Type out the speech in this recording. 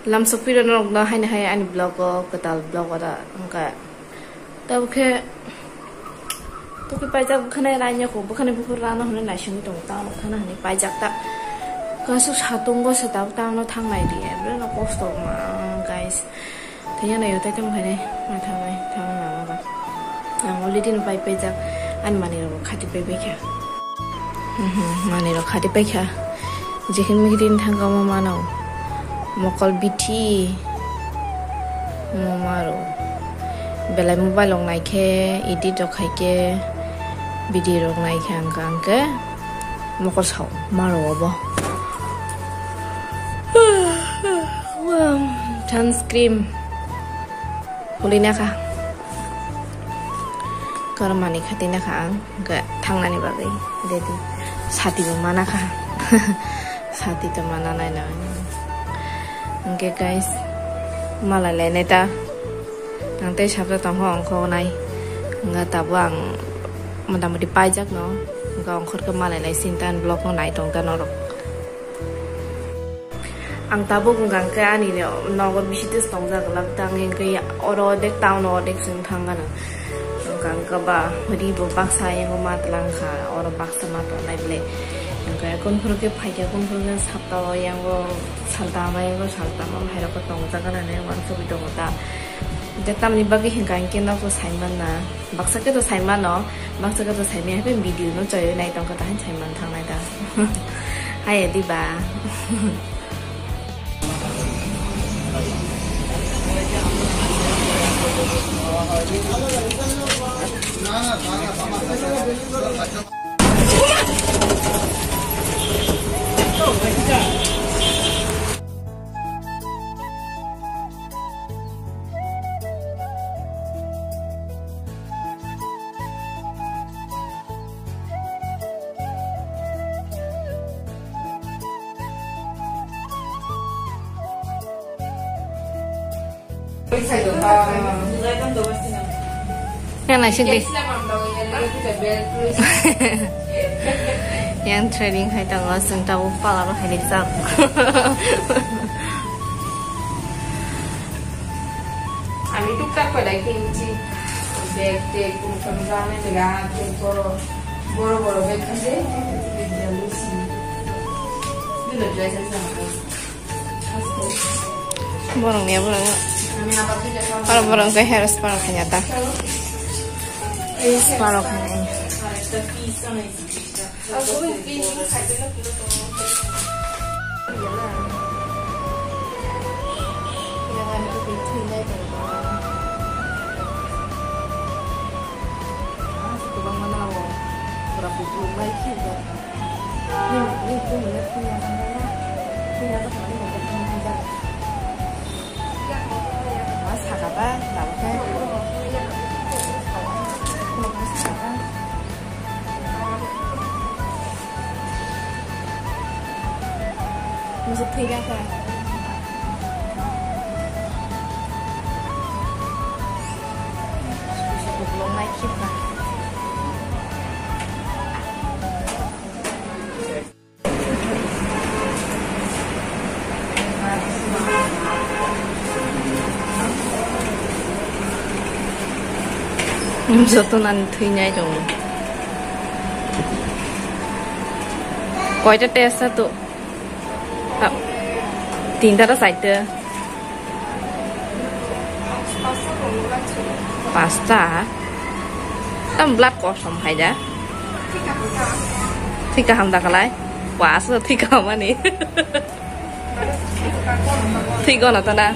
lam sopir nong na hai ani blog ko katal blog ada angka tau ke to ke pajak khane ranya ko bukhane bukhur rana hone na shing tong ta no khana ni pajak ta ka su satung go sa tau ta no thang nai di bro no post ma guys thaya na yo ta tam khane ma thang nai thang na ba ang oli din pai pajak an mani ro khati pe be kya mani ro khati pe kya jekin mi din thang ga ma na mokol biti momaro belai mobile long nai ke edit dok khai ke video rong nai ke ang ke mokol sau maro bo sunscreen holina ka karmani khatina ka ang ga thangnani bagai dedi sati mana ka sati to mana nai na okay guys malah leneta nanti siapa tahu angkau naik nggak tahu ang mentah di pajak no nggak angkut ke malah naik sintan blok no naik dong kan orang ang tahu nggak ke ani le nongol bisnis tong jak lak tang yang ke orang dek tahu no dek sing thang kan nggak ke ba beri bu paksa yang umat langka orang paksa mata naik le yang kon pergi pajak kon pergi sabta yang go saltama yang go saltama mahera ko tong jak kan ane wan so bidong ta detam ni bagi hingga ingin aku saiman na baksa ke tu saiman no baksa ke tu saiman apa video no joy naik tong kata han saiman thang naik dah hai di ba yang nasi deh yang trading hai tang asing tahu pala lo hai sak ami tukar pada kinci beg kumsamjane jaga boro beg ase jalusi dulu dress sama borong ya borong Barang ke harus parok ternyata. Parok ini. Apa? Tahu kan? Masuk tiga kan? Belum naik kita. Jatuh nanti nya itu. Kau itu tes satu. Tinta ada side. Pasta. Belat kosong aja. Tiga hamda kalai. Puasa tiga mana ni? Tiga nata na.